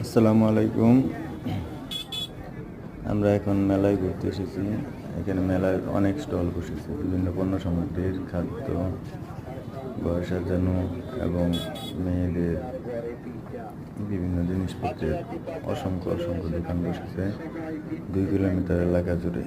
আসসালামু আলাইকুম। আমরা এখন মেলায় ঘুরতে এসেছি। এখানে মেলায় অনেক স্টল বসেছে, বিভিন্ন পণ্য সামগ্রীর, খাদ্য, ঘর সাজানো এবং মেয়েদের বিভিন্ন জিনিসপত্রের অসংখ্য অসংখ্য দোকান বসেছে 2 কিলোমিটার এলাকা জুড়ে।